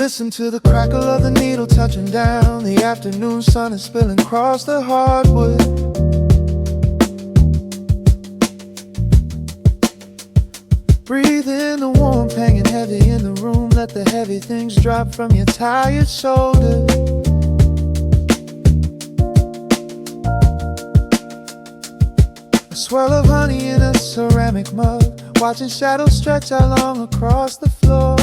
Listen to the crackle of the needle touching down. The afternoon sun is spilling across the hardwood. Breathe in the warmth hanging heavy in the room. Let the heavy things drop from your tired shoulders. A swirl of honey in a ceramic mug, watching shadows stretch out long across the floor.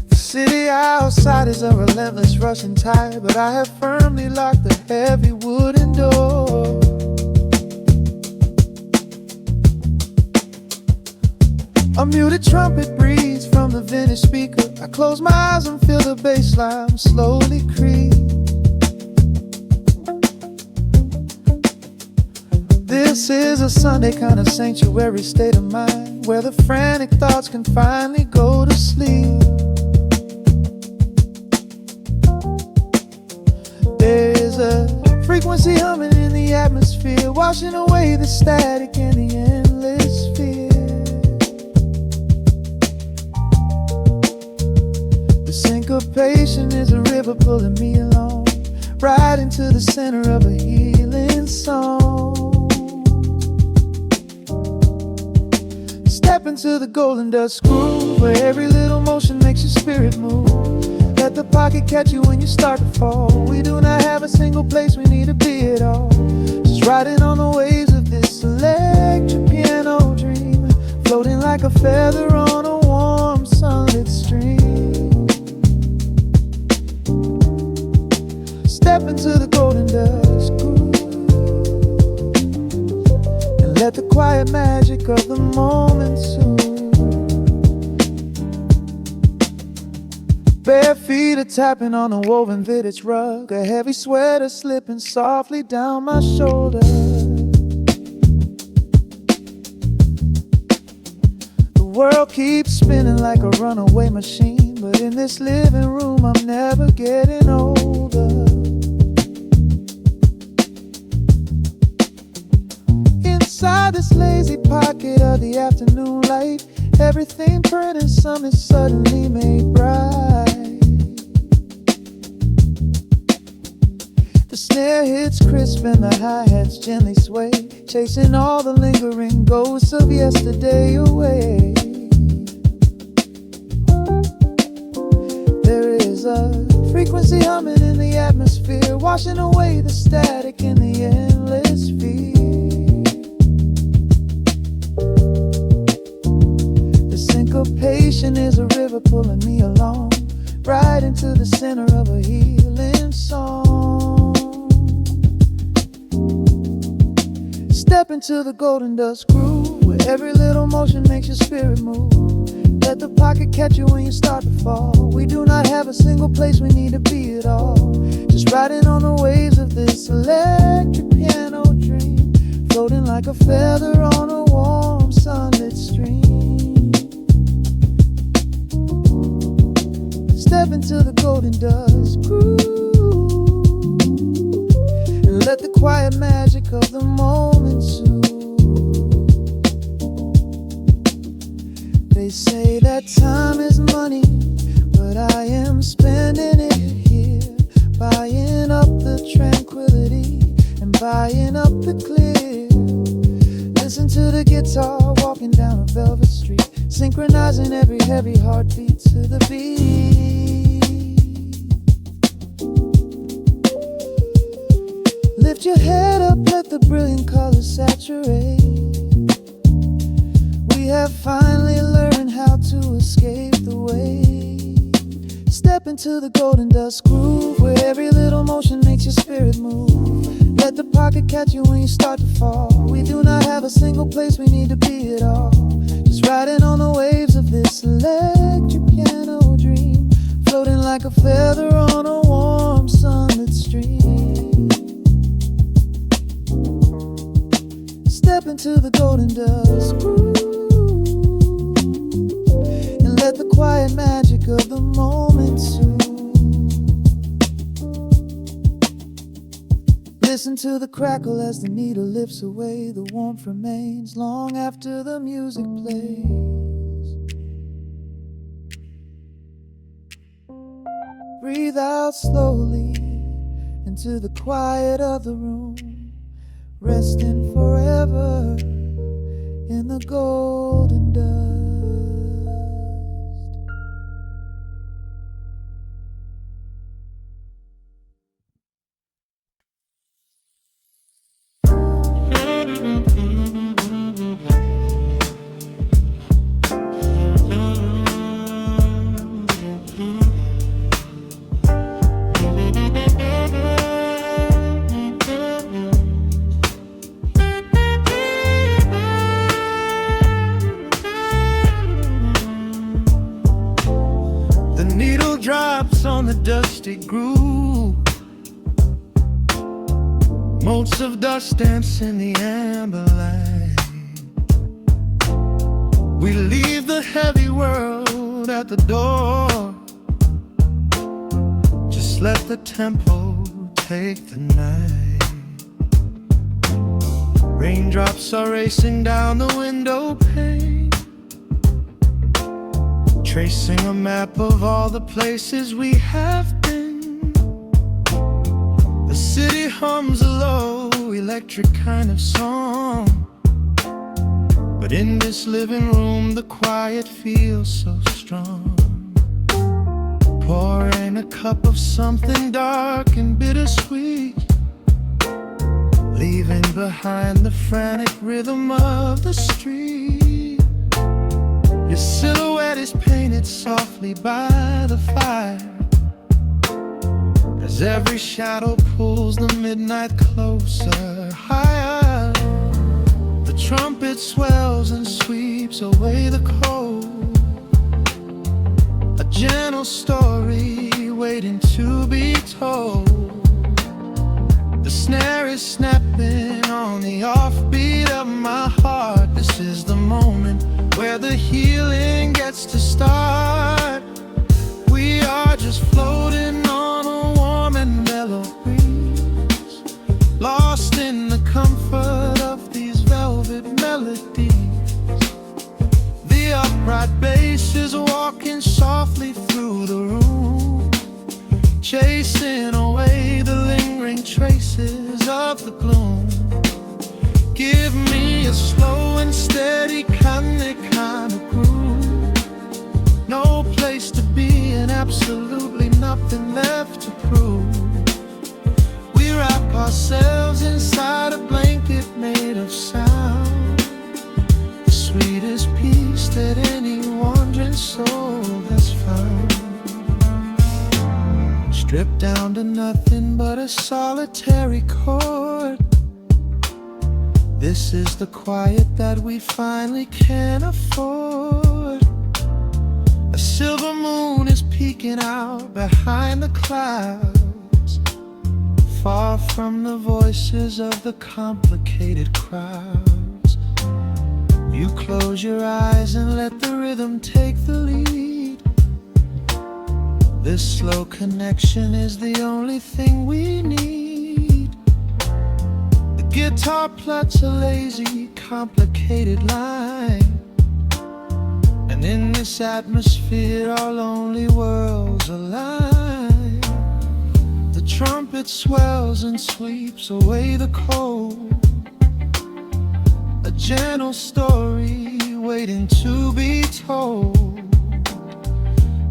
The city outside is a relentless rushing tide, but I have firmly locked the heavy wooden door. A muted trumpet breathes from the vintage speaker. I close my eyes and feel the bass line slowly creep. This is a Sunday kind of sanctuary state of mind, where the frantic thoughts can finally go to sleep. There's a frequency humming in the atmosphere, washing away the static and the endless fear. The syncopation is a river pulling me along, right into the center of a healing song. Step into the golden dust groove, where every little motion makes your spirit move. Let the pocket catch you when you start to fall. We do not have a single place we need to be at all. Just riding on the waves of this electric piano dream, floating like a feather on a warm sunlit stream. Step into the golden dust groove, and let the quiet magic of the moment soothe. Bare feet are tapping on a woven vintage rug, a heavy sweater slipping softly down my shoulder. The world keeps spinning like a runaway machine, but in this living room I'm never getting older. Inside this lazy pocket of the afternoon light, everything burning, something suddenly made bright. The snare hits crisp and the hi-hats gently sway, chasing all the lingering ghosts of yesterday away. There is a frequency humming in the atmosphere, washing away the static in the endless fear. Syncopation is a river pulling me along, right into the center of a healing song. Step into the golden dust groove, where every little motion makes your spirit move. Let the pocket catch you when you start to fall. We do not have a single place we need to be at all. Just riding on the waves of this electric piano dream, floating like a feather on a warm sunlit stream. Step into the golden dust groove, and let the quiet magic of the moment soothe. They say that time is money, but I am spending it here, buying up the tranquility and buying up the clear. Listen to the guitar walking down a velvet street, synchronizing every heavy heartbeat to the beat. Lift your head up, let the brilliant colors saturate. We have finally learned how to escape the wave. Step into the golden dust groove, where every little motion makes your spirit move. Let the pocket catch you when you start to fall. We do not have a single place we need to be at all. Just riding on the waves of this electric piano dream, floating like a feather on a warm sunlit stream. Step into the golden dust groove, and let the quiet magic of the moment soothe. Listen to the crackle as the needle lifts away. The warmth remains long after the music plays. breathe out slowly into the quiet of the room, resting forever in the golden dust. Drops on the dusty groove, motes of dust dance in the amber light. We leave the heavy world at the door, just let the tempo take the night. Raindrops are racing down the window pane, tracing a map of all the places we have been. The city hums a low, electric kind of song, but in this living room the quiet feels so strong. Pouring a cup of something dark and bittersweet, leaving behind the frantic rhythm of the street. Your silhouette is painted softly by the fire, as every shadow pulls the midnight closer, higher. The trumpet swells and sweeps away the cold, a gentle story waiting to be told. The snare is snapping on the offbeat of my heart. This is the moment where the healing gets to start. We are just floating on a warm and mellow breeze, lost in the comfort of these velvet melodies. The upright bass is walking softly through the room, chasing away the lingering traces of the gloom. Give me a slow and steady kind of groove, no place to be and absolutely nothing left to prove. We wrap ourselves inside a blanket made of sound, the sweetest peace that any wandering soul has found. Stripped down to nothing but a solitary chord, this is the quiet that we finally can afford. A silver moon is peeking out behind the clouds, far from the voices of the complicated crowds. You close your eyes and let the rhythm take the lead. This slow connection is the only thing we need. Guitar plots a lazy, complicated line, and in this atmosphere our lonely worlds align. The trumpet swells and sweeps away the cold, a gentle story waiting to be told.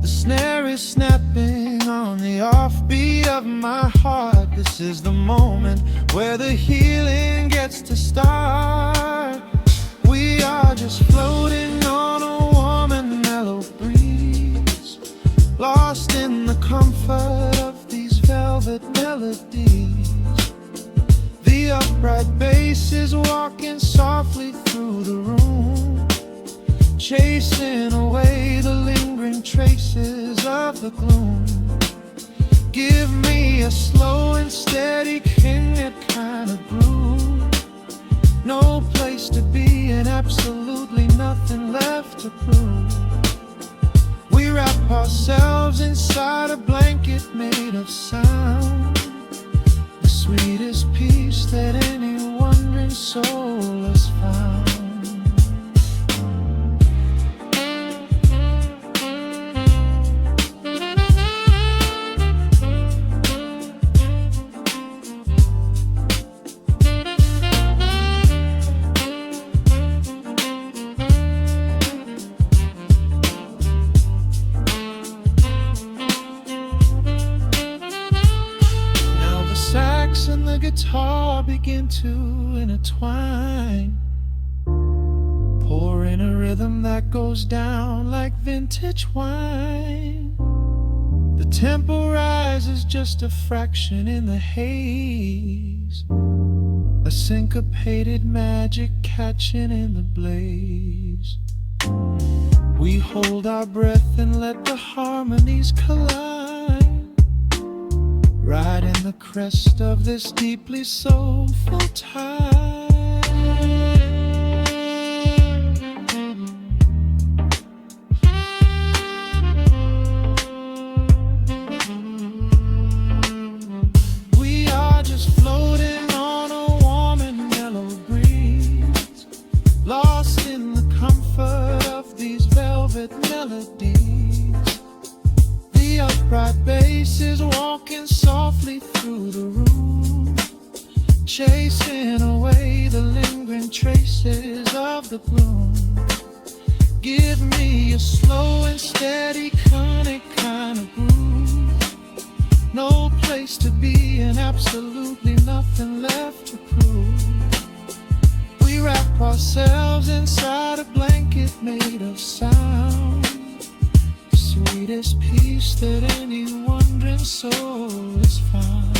The snare is snapping on the offbeat of my heart. This is the moment where the healing gets to start. We are just floating on a warm and mellow breeze, lost in the comfort of these velvet melodies. The upright bass is walking softly through the room, chasing away the lingering traces of the gloom. Give me a slow and steady kind of groove, no place to be and absolutely nothing left to prove. We wrap ourselves inside a blanket made of sound, the sweetest peace that any wandering soul has found. guitar begin to intertwine, pour in a rhythm that goes down like vintage wine. The tempo rises just a fraction in the haze, a syncopated magic catching in the blaze. We hold our breath and let the harmonies collide, right in the crest of this deeply soulful tide. We are just floating on a warm and mellow breeze, lost in the comfort of these velvet melodies. The upright bass is walking softly through the room, chasing away the lingering traces of the gloom. Give me a slow and steady conic kind of groove, no place to be and absolutely nothing left to prove. We wrap ourselves inside a blanket made of sound, the sweetest peace that any wandering soul has found.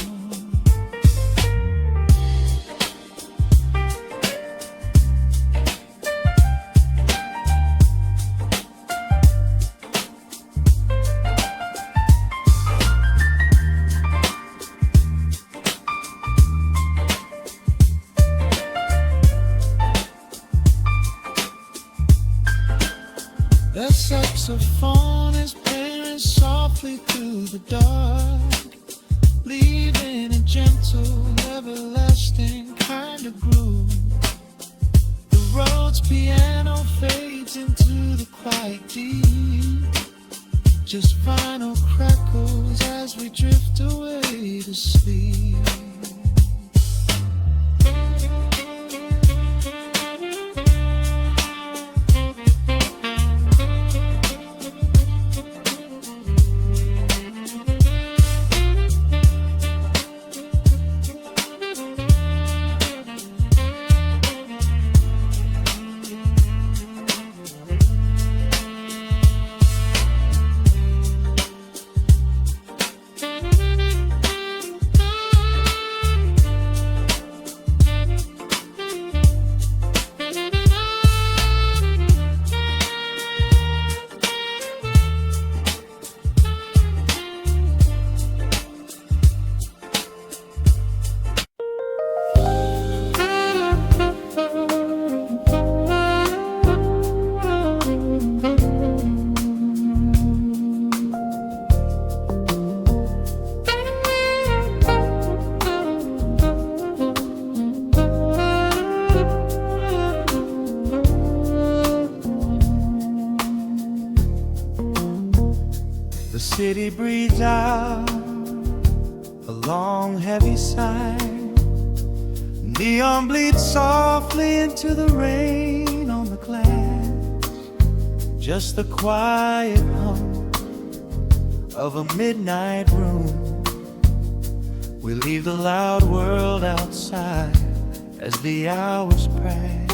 The saxophone is playing softly through the dark, leaving a gentle, everlasting kind of groove. The Rhodes piano fades into the quiet deep, just vinyl crackles as we drift away to sleep. The city breathes out a long heavy sigh, neon bleeds softly into the rain on the glass, just the quiet hum of a midnight room. We leave the loud world outside as the hours pass.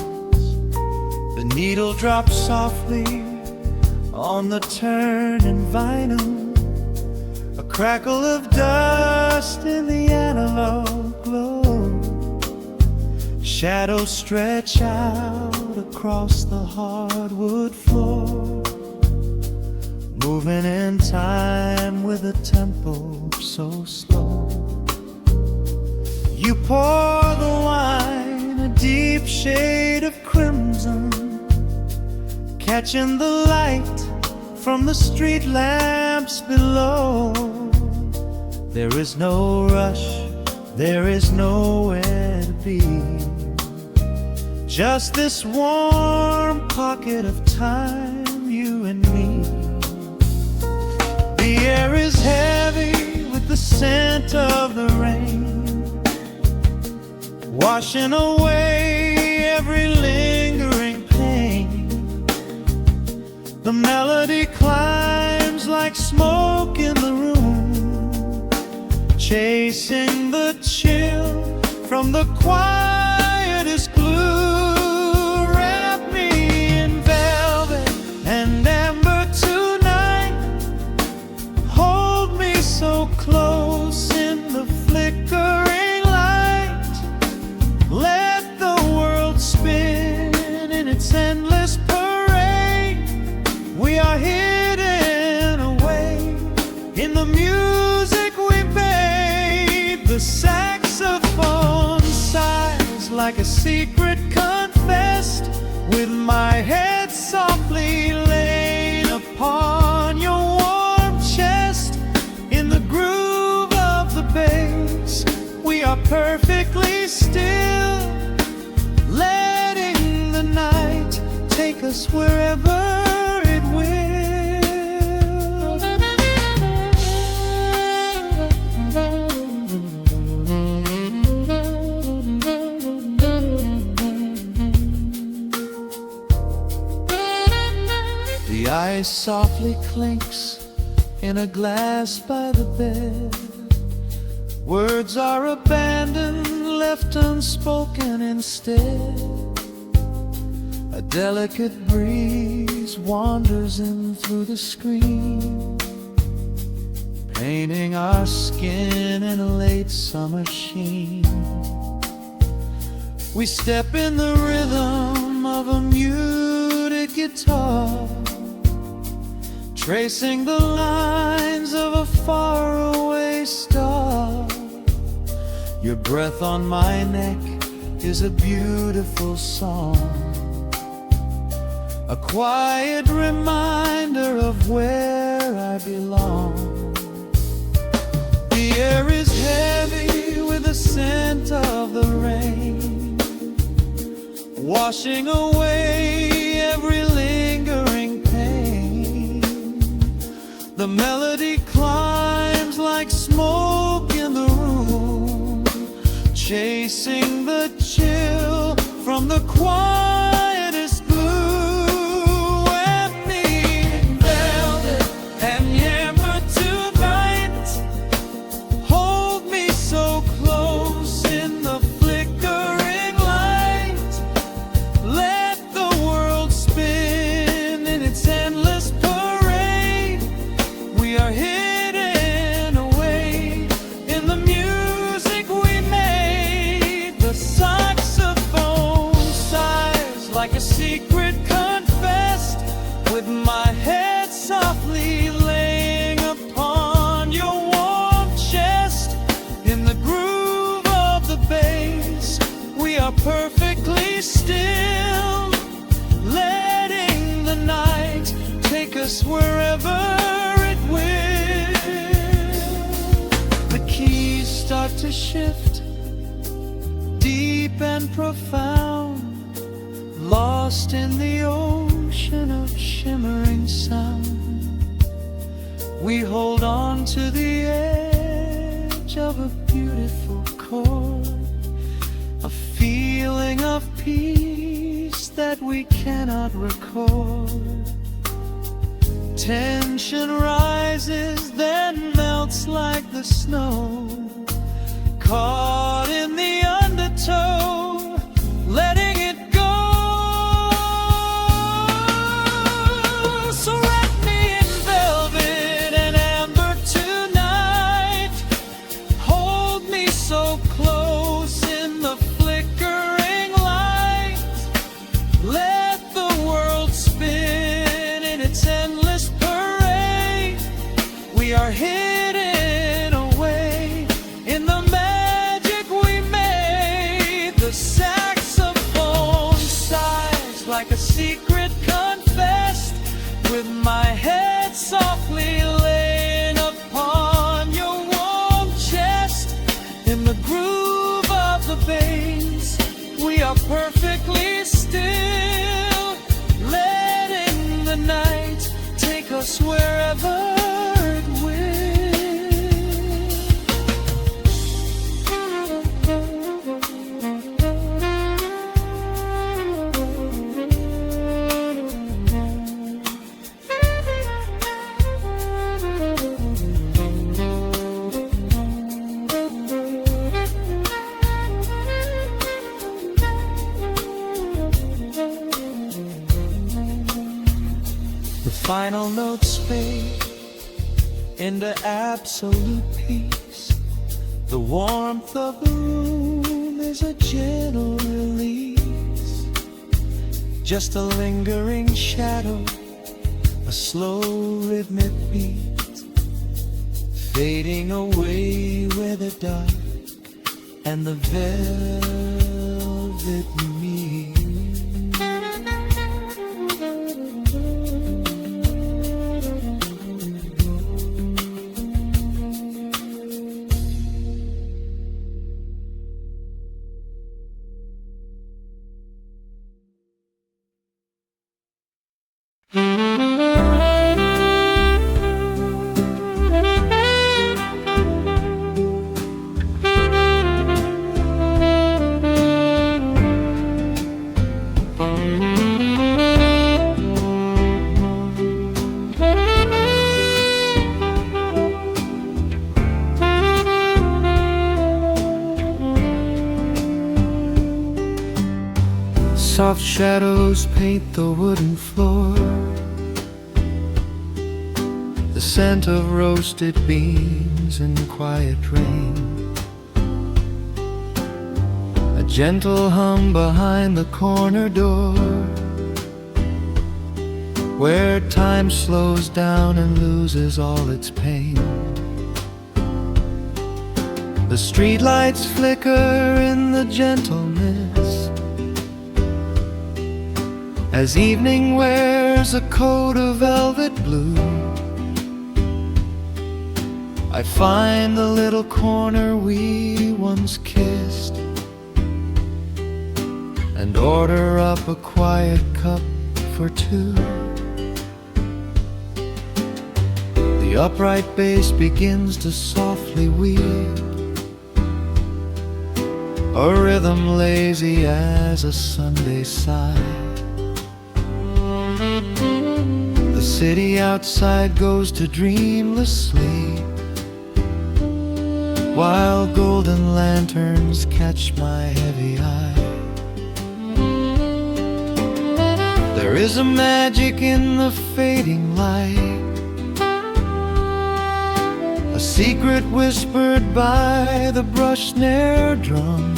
The needle drops softly on the turning vinyl, a crackle of dust in the analog glow. Shadows stretch out across the hardwood floor, moving in time with a tempo so slow. You pour the wine, a deep shade of crimson, catching the light from the street lamps below. There is no rush, there is nowhere to be, just this warm pocket of time, you and me. The air is heavy with the scent of the rain, washing away every lingering pain. The melody climbs like smoke in the room, chasing the chill from the quietest blue. Wrap me in velvet and amber tonight. Hold me so close in the flickering light. Let the world spin in its endless parade. We are hidden away in the music we made. The saxophone sighs like a secret confessed, with my head softly laid upon your warm chest. In the groove of the bass, we are perfectly still, letting the night take us wherever it will. The ice softly clinks in a glass by the bed. Words are abandoned, left unspoken instead. A delicate breeze wanders in through the screen, painting our skin in a late summer sheen. We step in the rhythm of a muted guitar, tracing the lines of a faraway star. Your breath on my neck is a beautiful song, a quiet reminder of where I belong. The air is heavy with the scent of the rain, washing away every lingering pain. The melody climbs like smoke in the room, chasing the chill from the quietest blue. Wrap me in velvet and amber tonight. Hold me so close in the flickering light. Let the world spin in its endless parade. We are hidden away in the music we made. The saxophone sighs like a secret confessed, with my head softly laying upon your warm chest. In the groove of the bass, we are perfectly still, letting the night take us wherever it will. The keys start to shift, deep and profound, lost in the ocean of shimmering sound. We hold on to the edge of a beautiful chord, a feeling of peace that we cannot record. Tension rises, then melts like the snow, caught in the undertow, letting it go. So wrap me in velvet and amber tonight. Hold me so close in the flickering light. Let the world spin in its endless parade. We are hidden away in the magic we made. The saxophone sighs like a secret confessed, with my head softly laying upon your warm chest. In the groove of the bass, we are perfectly still, letting the night take us wherever it will. final notes fade into absolute peace. The warmth of the room is a gentle release, just a lingering shadow, a slow rhythmic beat, fading away with the dark and the velvet meet. Soft shadows paint the wooden floor, the scent of roasted beans in quiet rain, a gentle hum behind the corner door, where time slows down and loses all its pain. The streetlights flicker in the gentle mist as evening wears a coat of velvet blue. I find the little corner we once kissed and order up a quiet cup for two. The upright bass begins to softly weave, a rhythm lazy as a Sunday sigh. The city outside goes to dreamless sleep, while golden lanterns catch my heavy eye. There is a magic in the fading light, a secret whispered by the brush snare drum.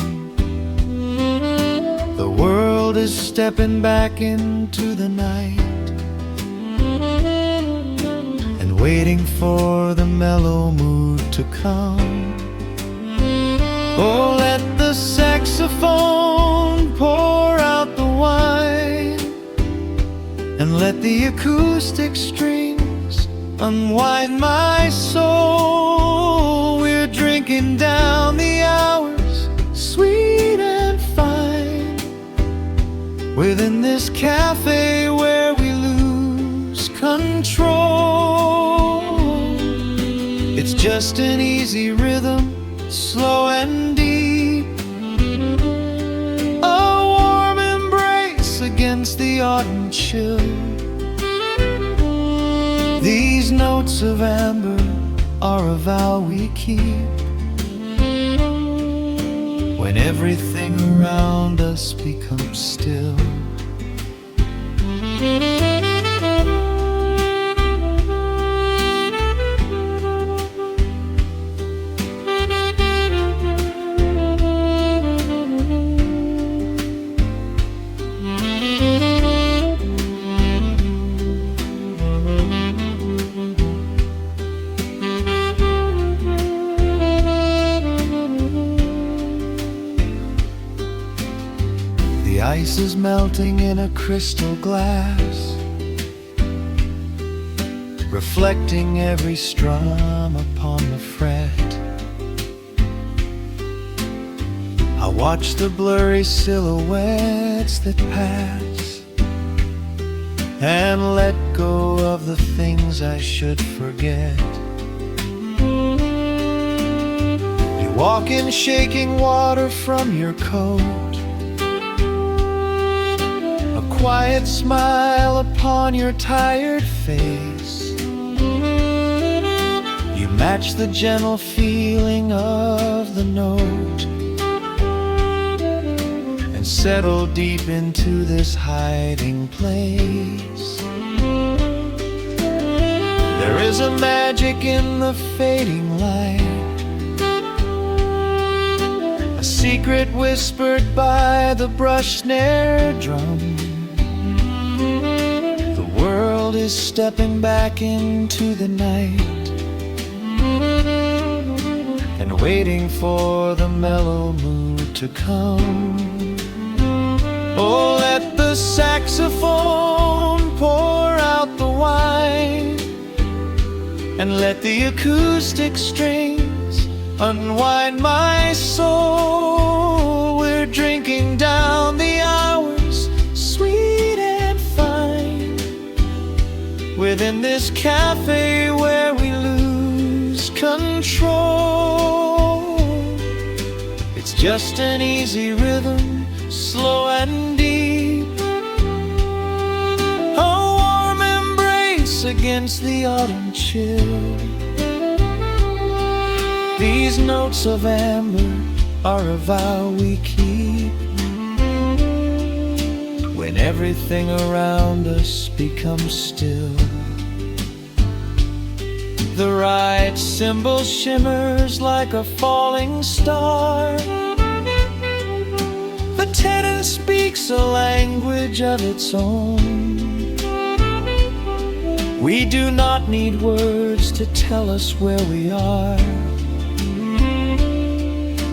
The world is stepping back into the night and waiting for the mellow mood to come. Oh, let the saxophone pour out the wine, and let the acoustic strings unwind my soul. We're drinking down the hours, sweet and fine, within this cafe where we lose control. It's just an easy rhythm, slow and deep, a warm embrace against the autumn chill. These notes of amber are a vow we keep when everything around us becomes still. The ice is melting in a crystal glass, reflecting every strum upon the fret. I watch the blurry silhouettes that pass and let go of the things I should forget. You walk in shaking water from your coat, quiet smile upon your tired face. You match the gentle feeling of the note and settle deep into this hiding place. There is a magic in the fading light, a secret whispered by the brush snare drum. The world is stepping back into the night and waiting for the mellow mood to come. Oh, let the saxophone pour out the wine, and let the acoustic strings unwind my soul. We're drinking down the hours, sweet and fine, within this cafe where we lose control. It's just an easy rhythm, slow and deep, a warm embrace against the autumn chill. These notes of amber are a vow we keep when everything around us becomes still. The right cymbal shimmers like a falling star. The tenor speaks a language of its own. We do not need words to tell us where we are.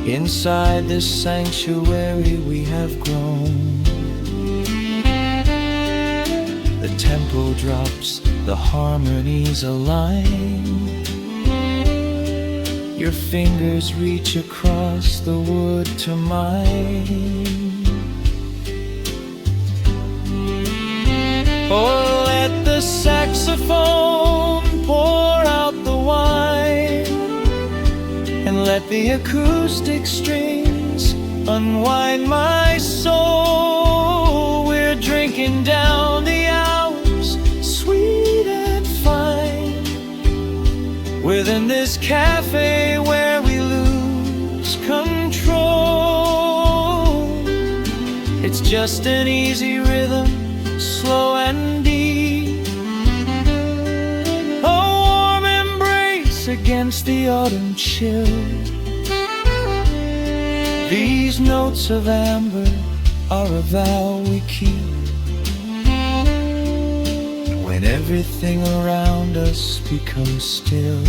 Inside this sanctuary we have grown. The tempo drops, the harmonies align. Your fingers reach across the wood to mine. Oh, let the saxophone pour out the wine, and let the acoustic strings unwind my soul. We're drinking down the hours, sweet and fine, within this cafe where we lose control. It's just an easy rhythm, slow and deep, a warm embrace against the autumn chill. These notes of amber are a vow we keep when everything around us becomes still.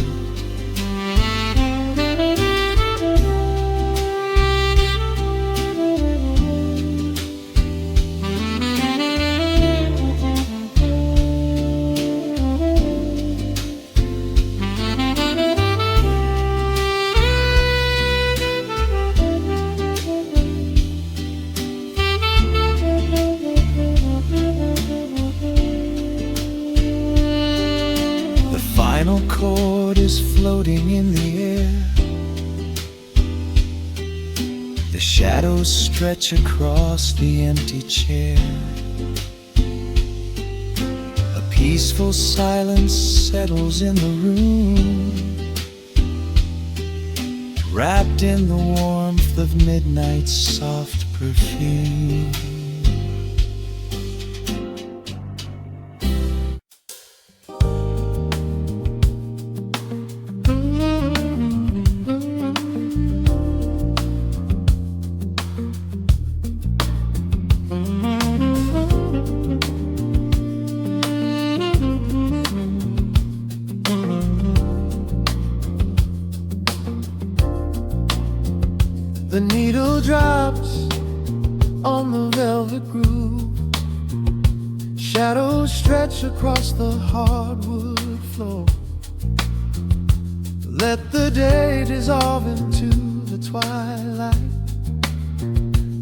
The final chord is floating in the air. The shadows stretch across the empty chair. A peaceful silence settles in the room, wrapped in the warmth of midnight's soft perfume. The needle drops on the velvet groove. Shadows stretch across the hardwood floor. Let the day dissolve into the twilight.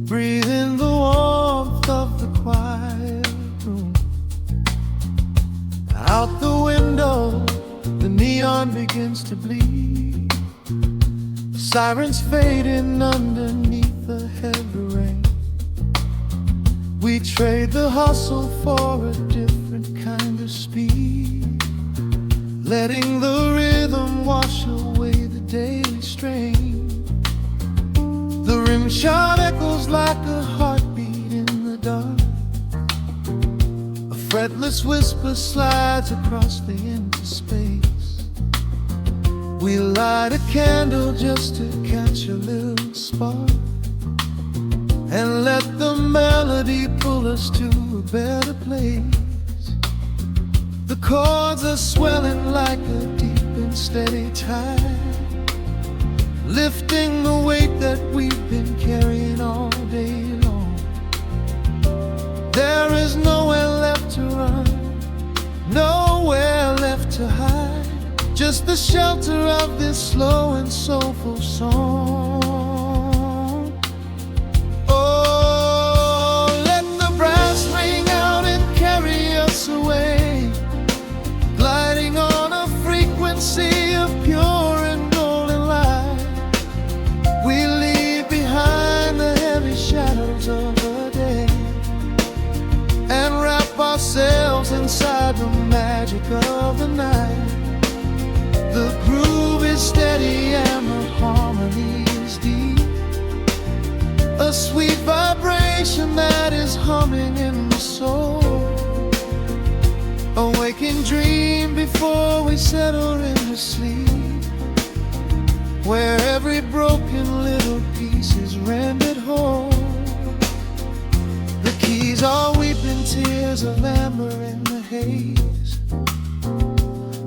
Breathe in the warmth of the quiet room. Out the window, the neon begins to bleed. Sirens fading underneath the heavy rain. We trade the hustle for a different kind of speed, letting the rhythm wash away the daily strain. The rim shot echoes like a heartbeat in the dark. A fretless whisper slides across the empty space. We light a candle just to catch a little spark, and let the melody pull us to a better place. The chords are swelling like a deep and steady tide, lifting the weight that we've been carrying all day long. There is nowhere left to run, nowhere left to hide, just the shelter of this slow and soulful song. Oh, let the brass ring out and carry us away, gliding on a frequency of pure and golden light. We leave behind the heavy shadows of the day, and wrap ourselves inside the magic of the night. The groove is steady and the harmony is deep, a sweet vibration that is humming in the soul. A waking dream before we settle into sleep, where every broken little piece is rendered whole. The keys are weeping tears of amber in the haze,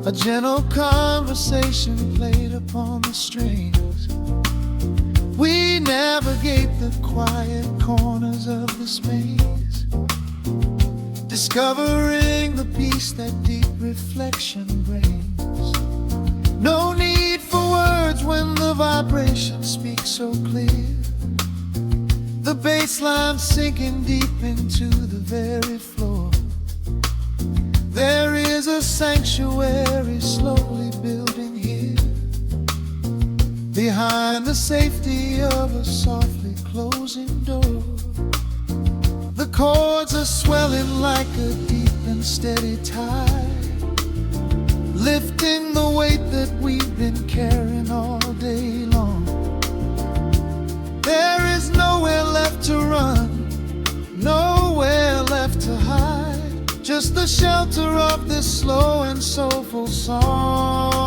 a gentle conversation played upon the strings. We navigate the quiet corners of this maze, discovering the peace that deep reflection brings. No need for words when the vibration speaks so clear, the bass line sinking deep into the very floor. There is a sanctuary slowly building here, behind the safety of a softly closing door. The chords are swelling like a deep and steady tide, lifting the weight that we've been carrying all day long. There is nowhere left to run, nowhere left to hide, just the shelter of this slow and soulful song.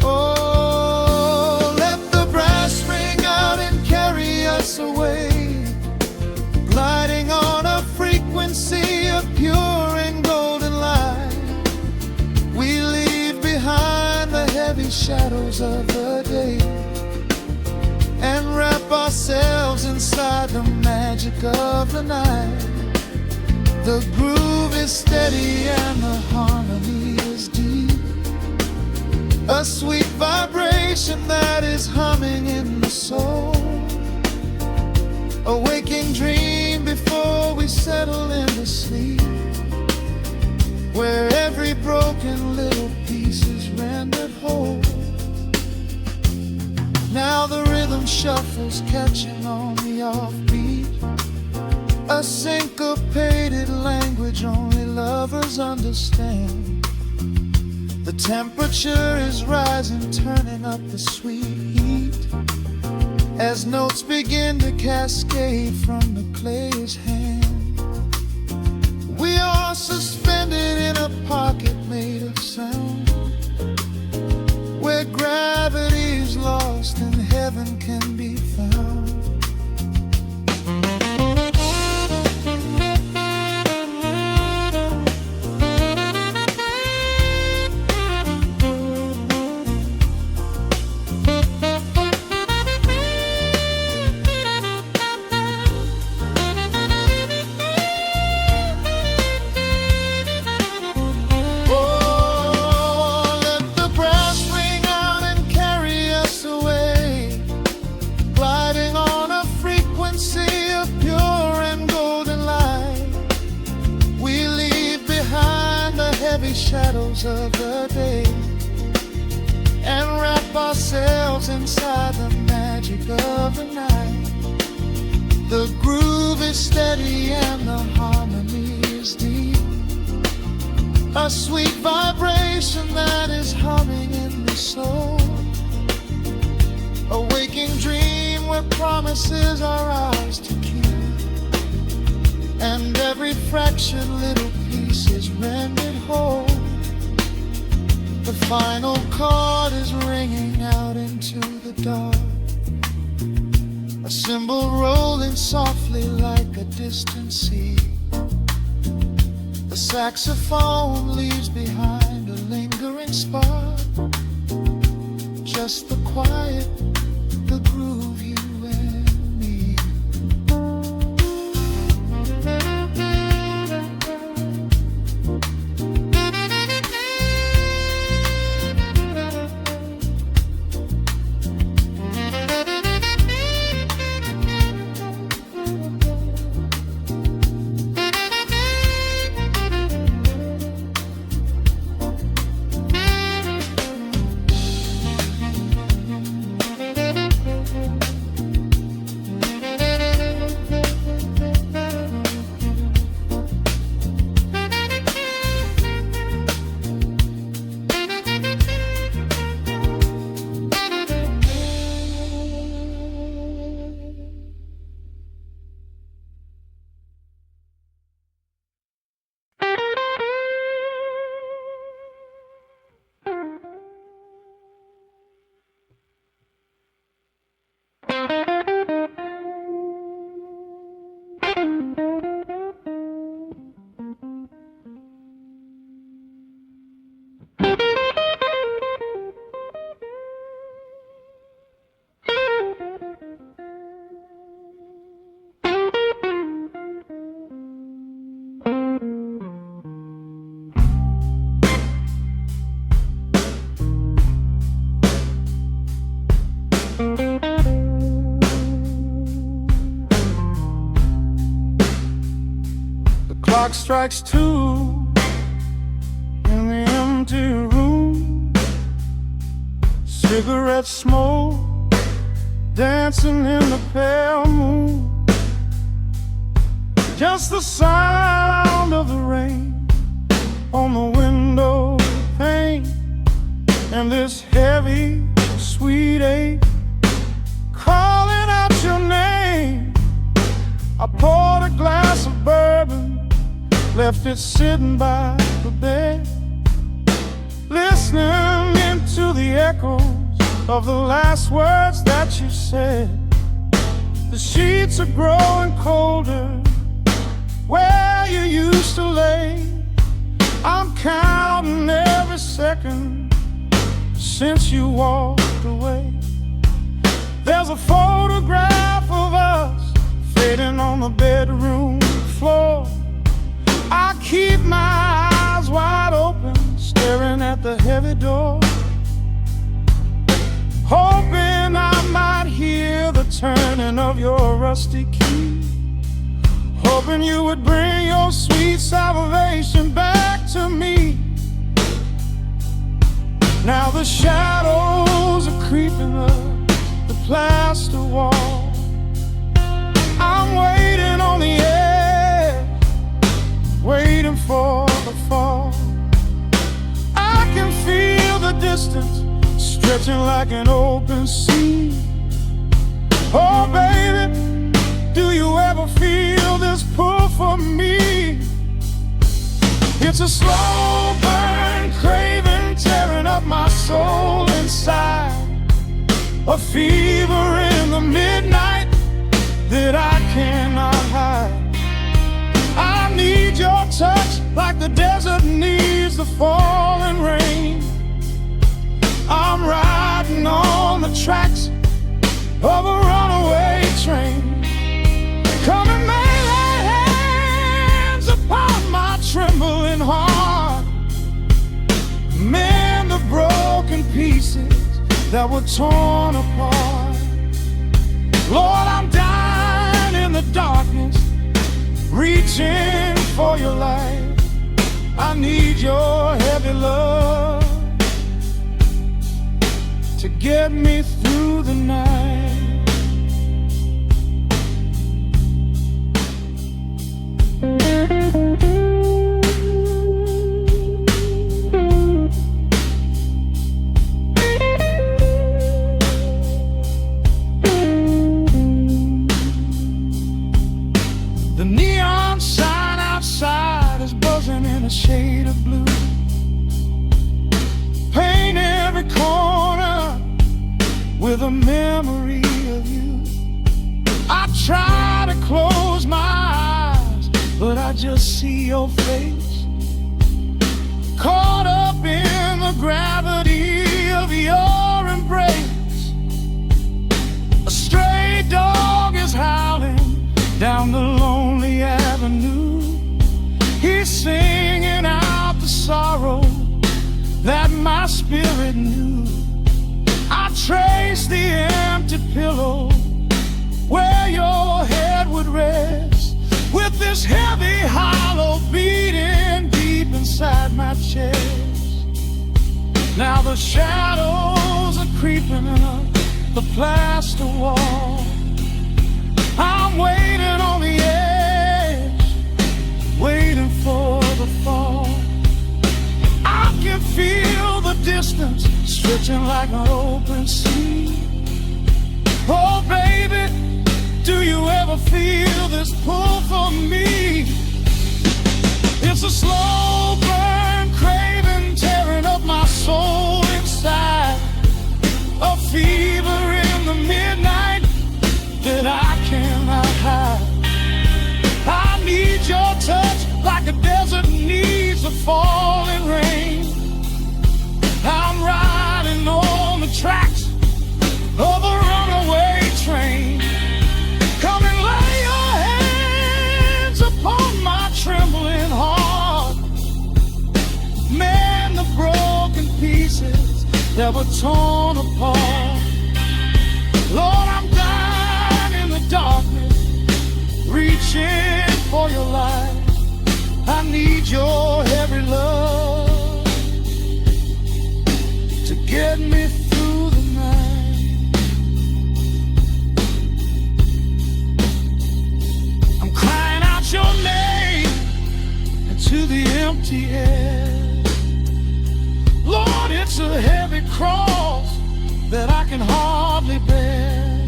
Oh, let the brass ring out and carry us away, gliding on a frequency of pure and golden light. We leave behind the heavy shadows of the day, and wrap ourselves inside the magic of the night. The groove is steady and the harmony is deep, a sweet vibration that is humming in the soul. A waking dream before we settle into sleep, where every broken little piece is rendered whole. Now the rhythm shuffles, catching on the offbeat, a syncopated language only lovers understand. The temperature is rising, turning up the sweet heat, as notes begin to cascade from the player's hand. We are suspended in a pocket made of sound, where gravity is lost and heaven can be found. Shadows of the day, and wrap ourselves inside the magic of the night. The groove is steady and the harmony is deep, a sweet vibration that is humming in the soul. A waking dream where promises are ours to keep, and every fractured little piece is rendered whole. The final chord is ringing out into the dark, a cymbal rolling softly like a distant sea. The saxophone leaves behind a lingering spark, just the quiet, the groove, you and me. Clock strikes 2 in the empty room. Cigarette smoke dancing in the pale moon. Just the sound of the rain on the window pane, and this heavy, sweet ache calling out your name. I poured a glass of bourbon, left it sitting by the bed, listening into the echoes of the last words that you said. The sheets are growing colder where you used to lay. I'm counting every second since you walked away. There's a photograph of us fading on the bedroom floor. I keep my eyes wide open, staring at the heavy door, hoping I might hear the turning of your rusty key, hoping you would bring your sweet salvation back to me. Now the shadows are creeping up the plaster wall. I'm waiting on the edge, waiting for the fall. I can feel the distance stretching like an open sea. Oh baby, do you ever feel this pull for me? It's a slow burn craving tearing up my soul inside, a fever in the midnight that I cannot hide. I need your touch like the desert needs the falling rain. I'm riding on the tracks of a runaway train. Come and lay hands upon my trembling heart, mend the broken pieces that were torn apart. Lord, I'm dying in the darkness, reaching for your light. I need your heavy love to get me through the night. The neon sign outside is buzzing in a shade of blue. just see your face, caught up in the gravity of your embrace. A stray dog is howling down the lonely avenue. He's singing out the sorrow that my spirit knew. I trace the empty pillow where your head would rest, with this heavy hollow beating deep inside my chest. Now the shadows are creeping up the plaster wall. I'm waiting on the edge, waiting for the fall. I can feel the distance stretching like an open sea. Oh baby, do you ever feel this pull for me? It's a slow burn craving tearing up my soul inside, a fever in the midnight that I cannot hide. I need your touch like a desert needs a falling rain. I'm riding on the tracks of a runaway train. Come and lay your hands upon my trembling heart. Mend the broken pieces that were torn apart. Lord, I'm dying in the darkness, reaching for your light. I need your heavy love to get me through the night. I'm crying out your name into the empty air. Lord, it's a heavy cross that I can hardly bear.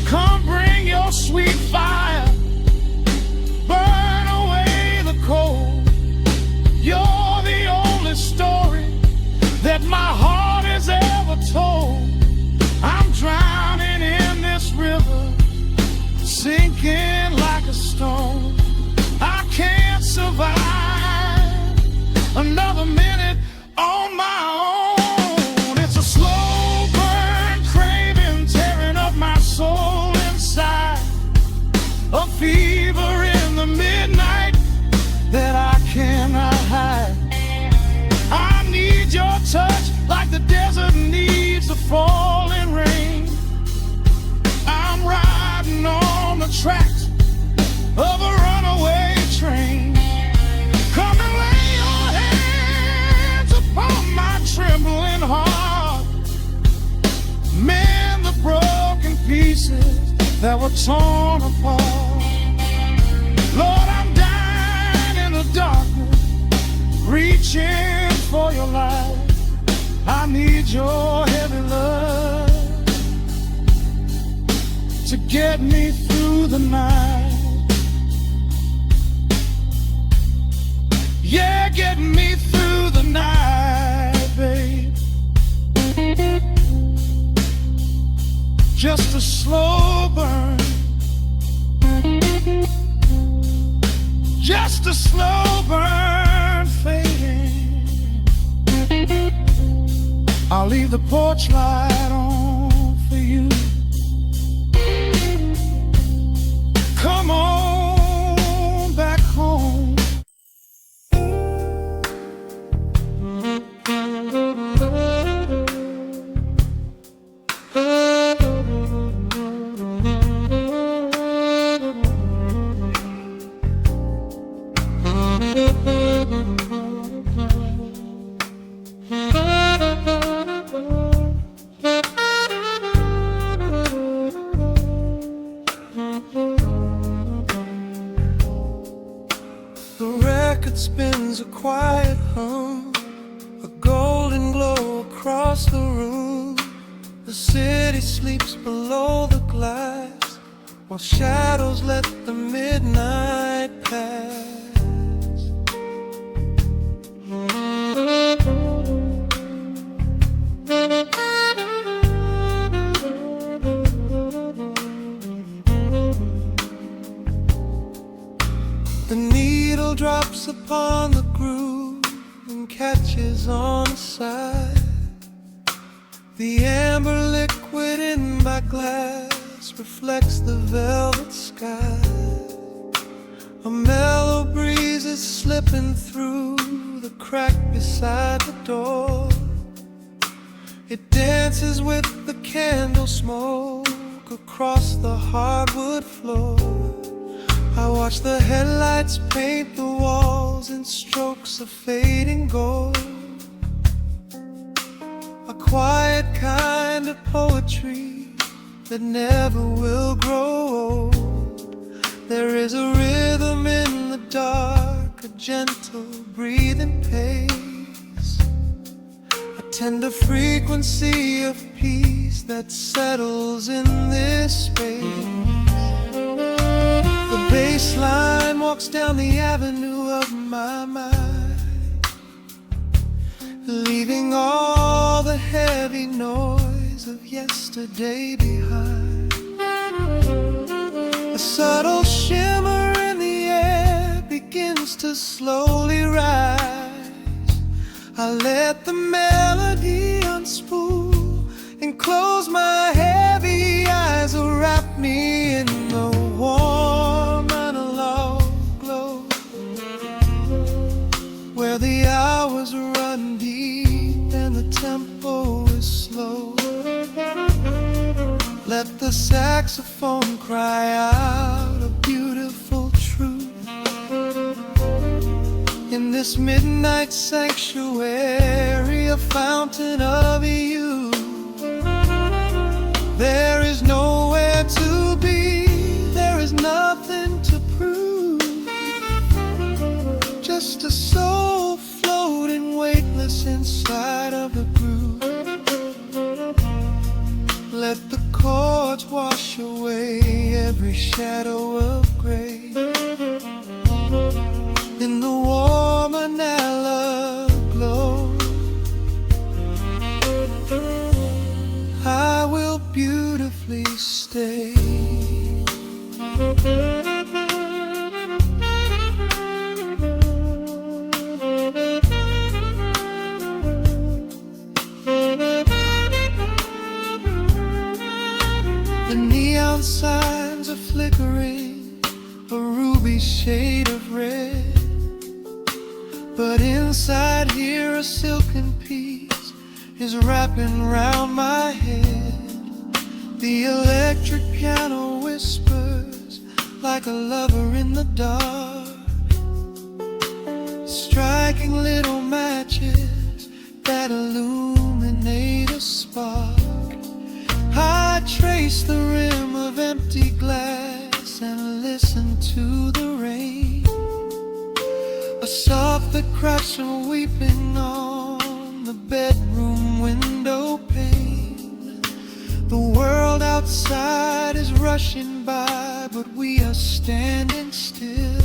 Come bring your sweet fire, burn away the cold. You're the only story that my heart has ever told. I'm drowning in this river, sinking like a stone. I can't survive another minute on my own. It's a slow burn craving tearing up my soul inside, a fever in the midnight that I cannot hide. I need your touch like the desert needs the falling rain. I'm riding on the tracks of a runaway train. Come and lay your hands upon my trembling heart. Mend the broken pieces that were torn apart. Lord, I'm dying in the darkness, reaching for your light. I need your heavy love to get me through the night. Yeah, get me through the night, babe. Just a slow burn, just a slow burn fading. I'll leave the porch light on for you. Come on back home. The record spins a quiet hum, a golden glow across the room. The city sleeps below the glass, while shadows let the midnight pass. drops upon the groove and catches on the side. The amber liquid in my glass reflects the velvet sky. A mellow breeze is slipping through the crack beside the door. It dances with the candle smoke across the hardwood floor. I watch the headlights paint the walls in strokes of fading gold. A quiet kind of poetry that never will grow old. There is a rhythm in the dark, a gentle breathing pace, a tender frequency of peace that settles in this space. The bass line walks down the avenue of my mind, leaving all the heavy noise of yesterday behind. A subtle shimmer in the air begins to slowly rise. I let the melody unspool and close my heavy eyes, wrap me in the warm analog glow, where the hours run deep and the tempo is slow. Let the saxophone cry out a beautiful truth. In this midnight sanctuary, a fountain of youth. There is nowhere to be, there is nothing to prove. Just a soul floating weightless inside of the groove. Let the chords wash away every shadow of gray. In the warm analog glow, I will beautifully stay. The neon signs are flickering, a ruby shade of red. But inside here a silken peace is wrapping round my head. The electric piano whispers like a lover in the dark, striking little matches that illuminate a spark. I trace the rim of empty glass and listen to the rain, a soft that cracks from weeping on the bedroom window pane. The world outside is rushing by, but we are standing still,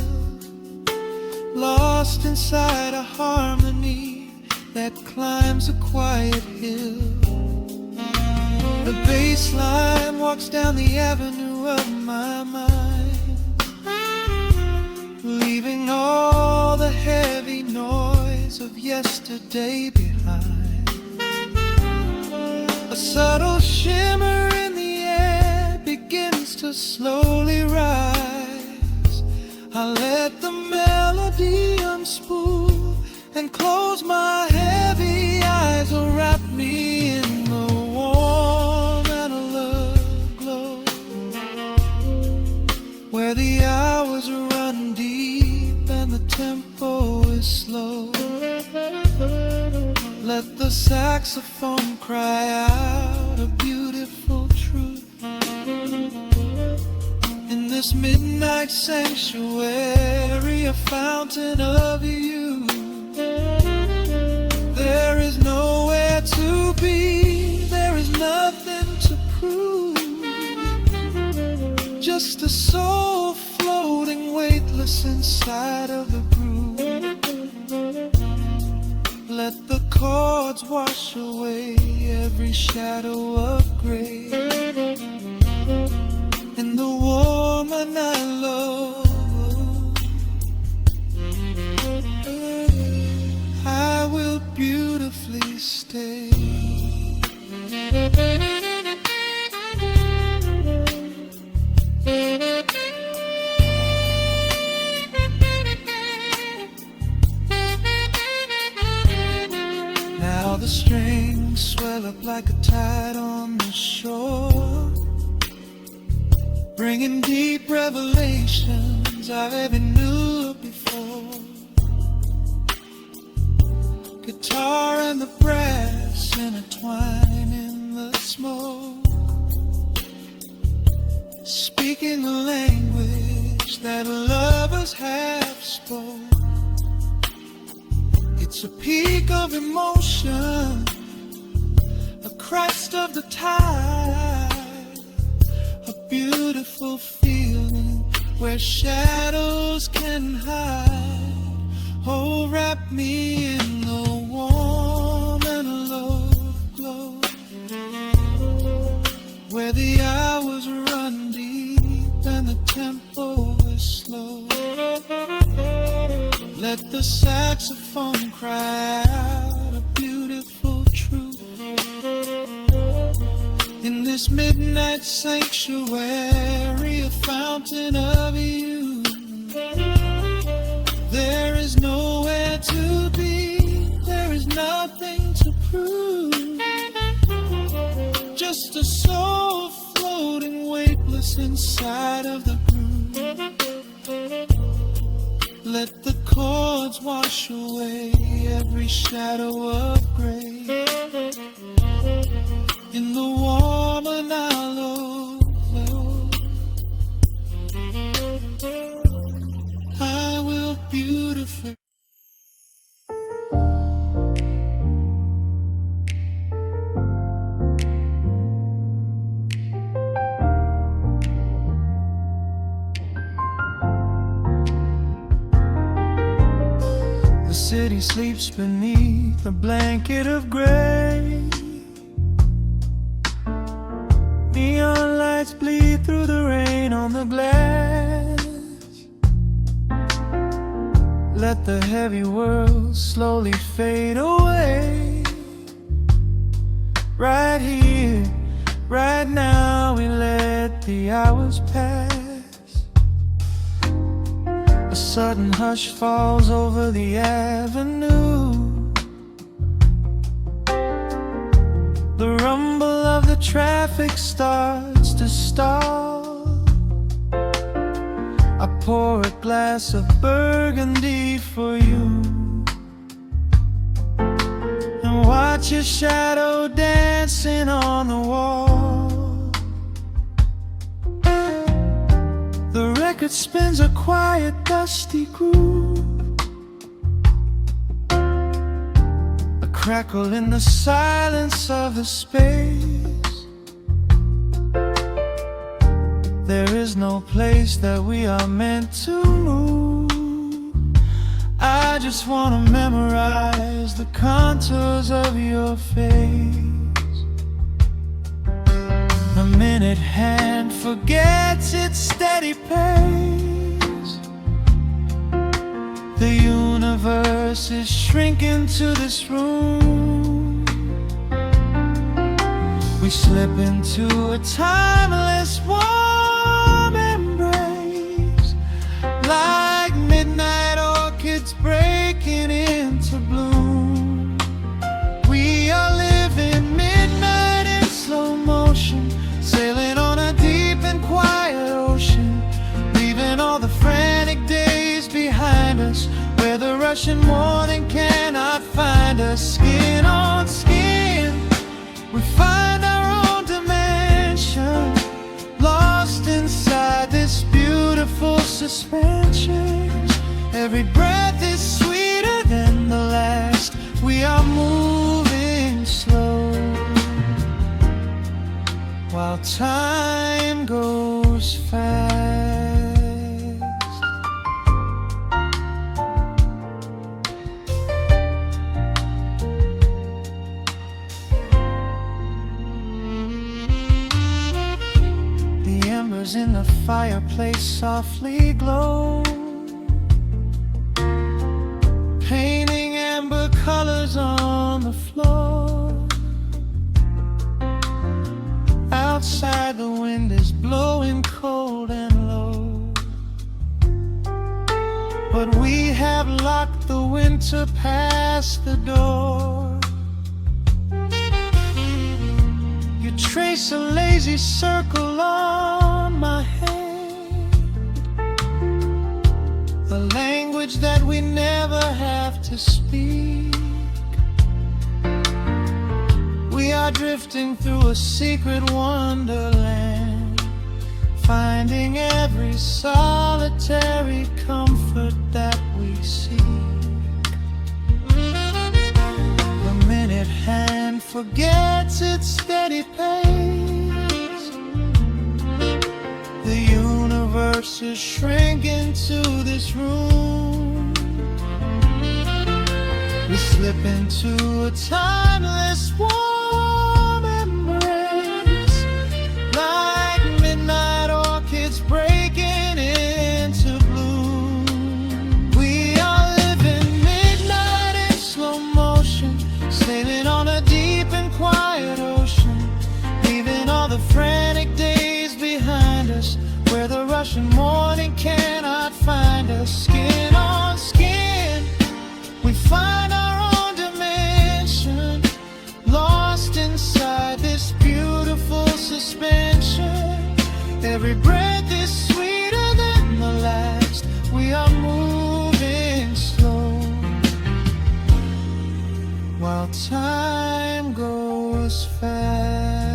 lost inside a harmony that climbs a quiet hill. The bass line walks down the avenue of my mind, leaving all the heavy noise of yesterday behind. A subtle shimmer in the air begins to slowly rise. I let the melody unspool and close my heavy eyes, wrap me in the warm analog glow, where the hours run deep and the tempo is slow. Let the saxophone cry out a beautiful truth. In this midnight sanctuary, a fountain of youth. There is nowhere to be, there is nothing to prove. Just a soul floating weightless inside of the groove. Let the chords wash away every shadow of gray. In the warm and I love, bringing deep revelations I've ever knew before. Guitar and the brass intertwine in the smoke, speaking the language that lovers have spoke. It's a peak of emotion, a crest of the tide, a beautiful feeling where shadows can hide. Oh, wrap me in the warm and love glow, where the hours run deep and the tempo is slow. Let the saxophone cry out a beautiful truth in this midnight sanctuary, a fountain of youth. There is nowhere to be, there is nothing to prove, just a soul floating weightless inside of the groove. Let the chords wash away every shadow of gray in the warm and hollow glow. I will beautify. The city sleeps beneath a blanket of gray. Neon lights bleed through the rain on the glass. Let the heavy world slowly fade away. Right here, right now, we let the hours pass. A sudden hush falls over the avenue. The rumble of the traffic starts to stall. I pour a glass of burgundy for you and watch your shadow dancing on the wall. The record spins a quiet, dusty groove, a crackle in the silence of the space. There is no place that we are meant to move. I just wanna memorize the contours of your face. A minute hand forgets its steady pace. The universe is shrinking to this room. We slip into a timeless warm embrace, like midnight orchids breaking into bloom. We are living midnight in slow motion, sailing on a deep and quiet ocean, leaving all the frantic days behind us, where the rushing morning cannot find us. Skin on skin, we find our own dimension, lost inside this beautiful suspension. Every breath is sweeter than the last. We are moving slow, while time goes fast. The embers in the fireplace softly glow, painting amber colors on the floor. Outside the wind is blowing cold and low, but we have locked the winter past the door. You trace a lazy circle on my hand, that we never have to speak. We are drifting through a secret wonderland, finding every solitary comfort that we seek. The minute hand forgets its steady pace, the universe is shrinking to this room. We slip into a timeless warm embrace, like midnight orchids breaking into bloom. We are living midnight in slow motion, sailing on a deep and quiet ocean, leaving all the frantic days behind us, where the rushing morning cannot find us. Skin on skin, we find our own dimension, lost inside this beautiful suspension. Every breath is sweeter than the last. We are moving slow, while time goes fast.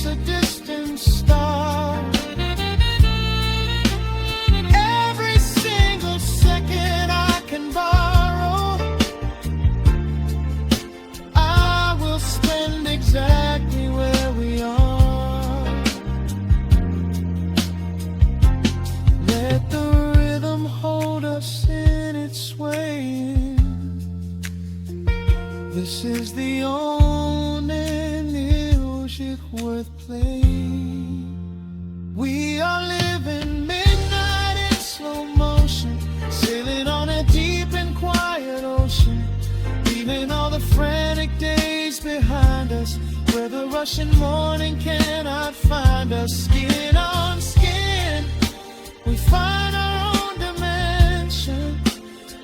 A distant star, every single second I can borrow, I will spend exactly where we are. Let the rhythm hold us in its swaying. This is the only music worth playing. We are living midnight in slow motion, sailing on a deep and quiet ocean, leaving all the frantic days behind us, where the rushing morning cannot find us. Skin on skin, we find our own dimension,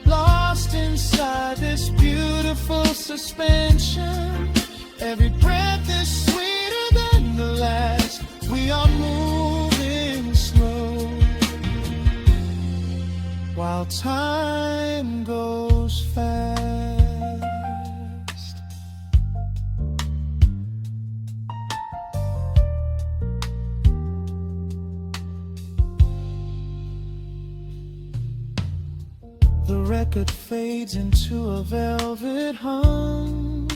lost inside this beautiful suspension. Every breath is sweeter than the last. We are moving slow, while time goes fast. The record fades into a velvet hum.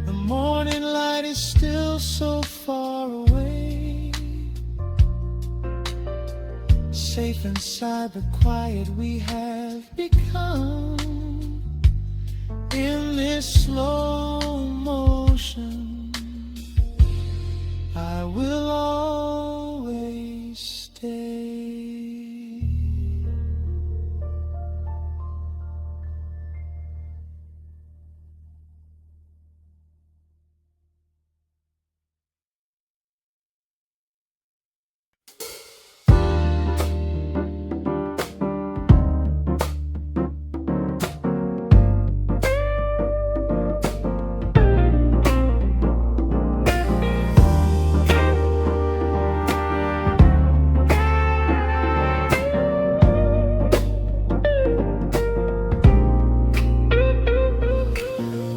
The morning light is still so far away, safe inside the quiet we have become. In this slow motion, I will always stay.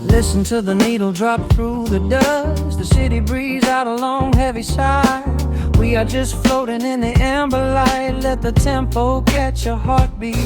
Listen to the needle drop through the dust. The city breeze out a long heavy sigh. We are just floating in the amber light. Let the tempo catch your heartbeat.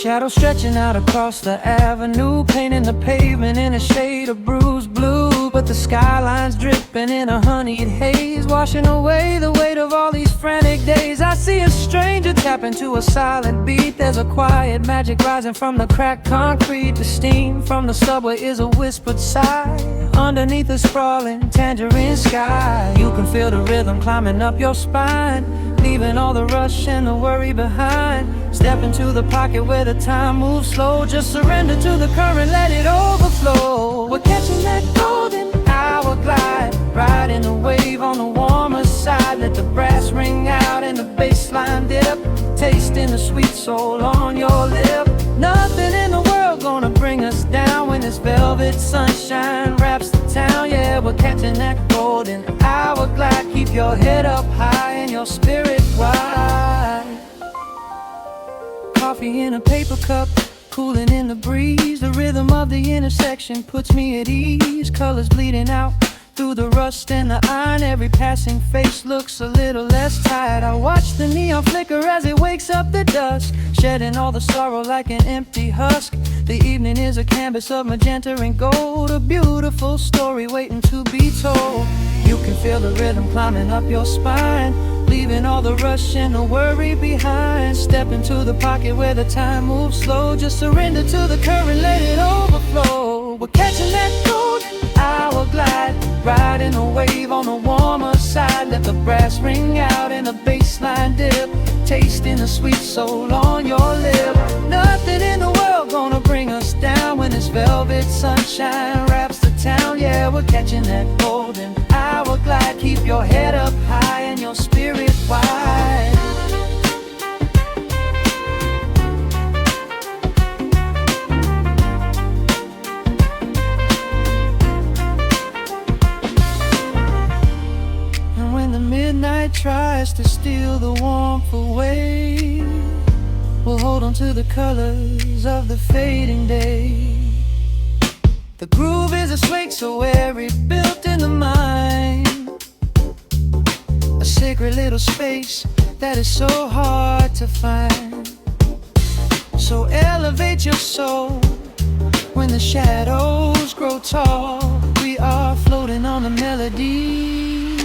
Shadows stretching out across the avenue, painting the pavement in a shade of bruised blue. blue, but the skyline's dripping in a honeyed haze, washing away the weight of all these frantic days. I see a stranger tap into a silent beat. There's a quiet magic rising from the cracked concrete. The steam from the subway is a whispered sigh underneath a sprawling tangerine sky. You can feel the rhythm climbing up your spine, leaving all the rush and the worry behind. Step into the pocket where the time moves slow. Just surrender to the current, let it overflow. We're catching that golden hour glide, riding the wave on the warmer side. Let the brass ring out and the bass line dip, tasting the sweet soul on your lip. Nothing in the world gonna bring us down when this velvet sunshine wraps the town. Yeah, we're catching that golden hour glide. Keep your head up high and your spirit wide. Coffee in a paper cup, cooling in the breeze. The rhythm of the intersection puts me at ease. Colors bleeding out through the rust and the iron. Every passing face looks a little less tired. I watch the neon flicker as it wakes up the dusk, shedding all the sorrow like an empty husk. The evening is a canvas of magenta and gold, a beautiful story waiting to be told. You can feel the rhythm climbing up your spine, leaving all the rush and the worry behind. Step into the pocket where the time moves slow. Just surrender to the current, let it overflow. We're catching that golden hour glide, riding a wave on the warmer side. Let the brass ring out and the bass line dip, tasting the sweet soul on your lip. Nothing in the world gonna bring us down when this velvet sunshine wraps the town. Yeah, we're catching that golden hour glide. Keep your head up high and your spirit wide. And when the midnight tries to steal the warmth away, we'll hold on to the colors of the fading day. The groove is a swing so airy, built in the mind, a sacred little space that is so hard to find. So elevate your soul when the shadows grow tall. We are floating on the melody,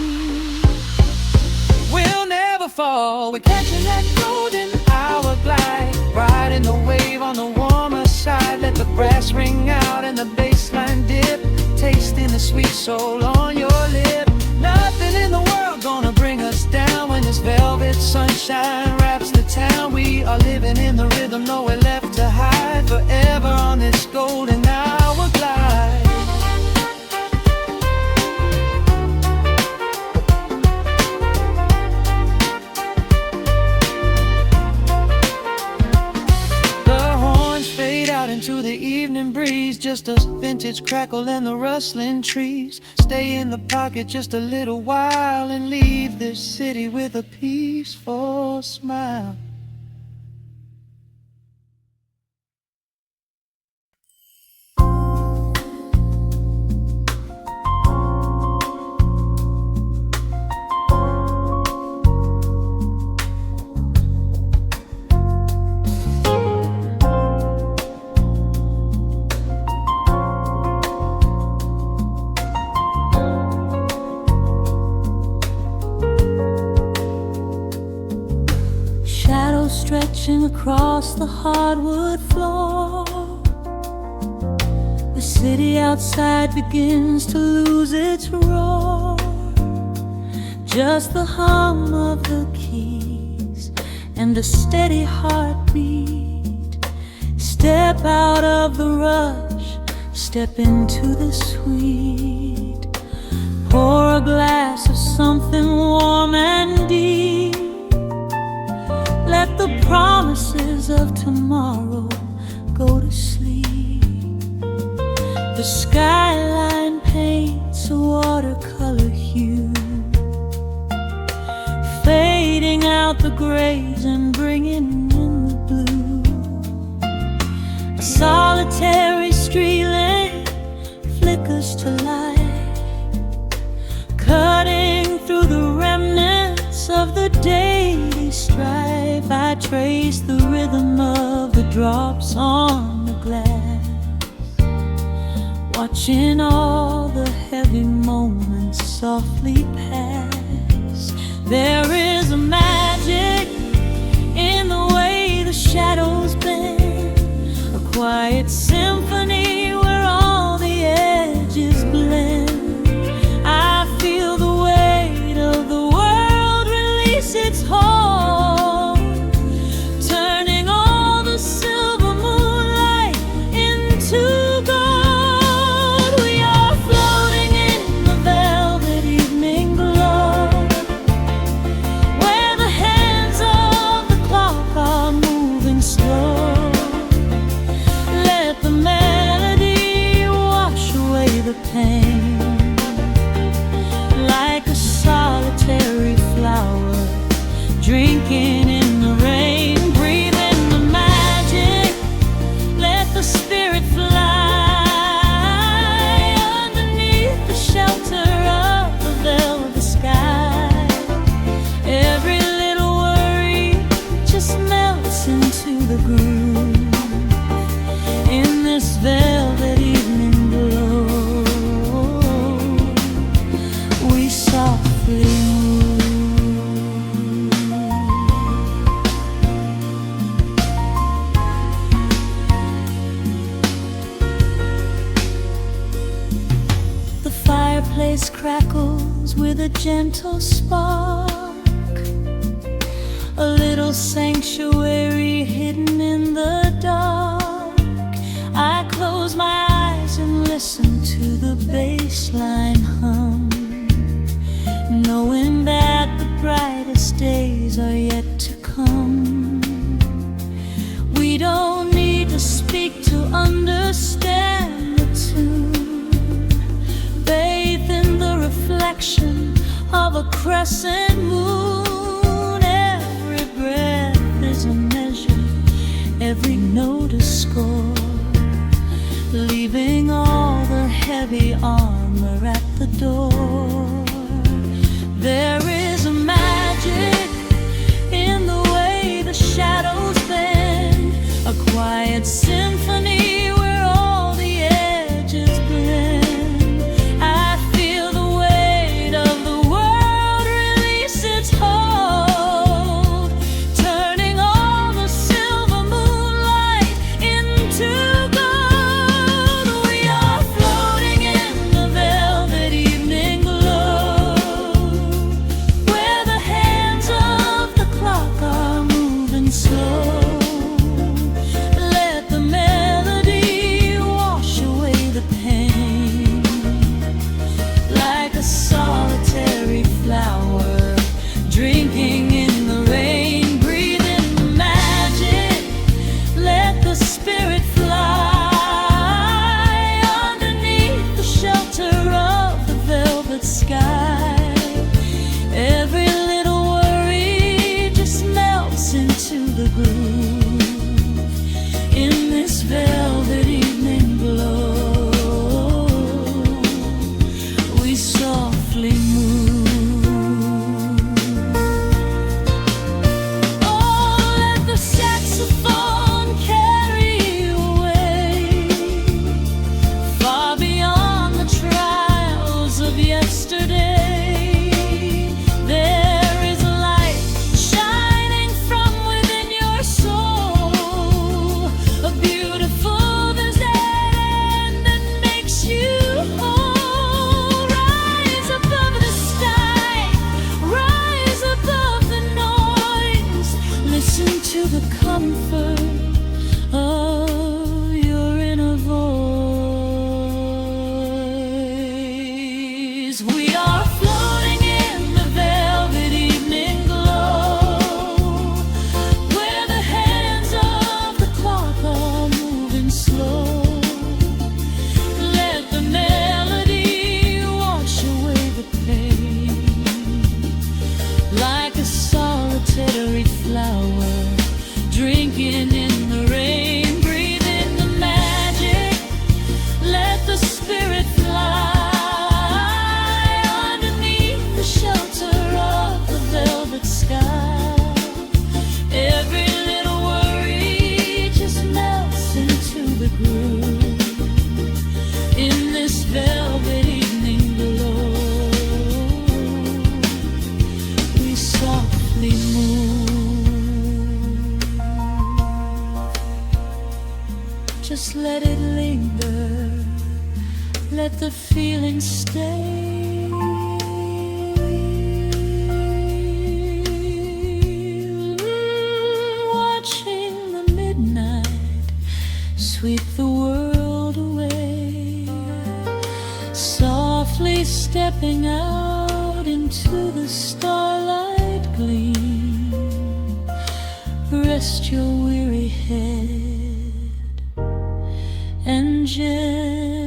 we'll never fall. We're catching that golden hour glide, riding the wave on the warmer side. Let the brass ring out and the bass line dip, tasting the sweet soul on your lip. Nothing in the world gonna bring us down when this velvet sunshine wraps the town. We are living in the rhythm, nowhere left to hide, forever on this golden hour glide. Into the evening breeze, just a vintage crackle and the rustling trees. Stay in the pocket just a little while and leave this city with a peaceful smile. Stretching across the hardwood floor, the city outside begins to lose its roar. Just the hum of the keys and a steady heartbeat. Step out of the rush, step into the sweet. Pour a glass of something warm and deep. Let the promises of tomorrow go to sleep. The skyline paints a watercolor hue, fading out the grays and bringing in the blue. A solitary street lamp flickers to light, cutting through the remnants of the daily strife. I trace the rhythm of the drops on the glass, watching all the fleeting moments softly pass. There is a magic in the way the shadows bend, a quiet symphony where all the edges blend. I feel the weight of the world release its hold, turning all the silver moonlight into gold. We are floating in the velvet evening glow, where the hands of the clock are moving slow. Let the melody wash away the pain, like a solitary flower drinking in the rain. Breathe in the magic, let the spirit fly underneath the shelter of the velvet sky. Every little worry just melts into the groove in this velvet evening glow. We softly move. The fireplace crackles with a gentle spark, a little sanctuary hidden in the dark. I close my eyes and listen to the bass line hum, knowing that the brightest days are yet to come. We don't need to speak to understand the tune. Bathe in the reflection of a crescent moon. Every breath is a measure, every note a score, leaving all the heavy armor at the door. There is a magic in the way the shadows bend, a quiet symphony where all the edges blend. I feel the weight of the world release its hold, turning all the silver moonlight into gold. We are floating in the velvet evening glow, let the feeling stay. Watching the midnight sweep the world away, softly stepping out into the starlight gleam. Rest your weary head and gently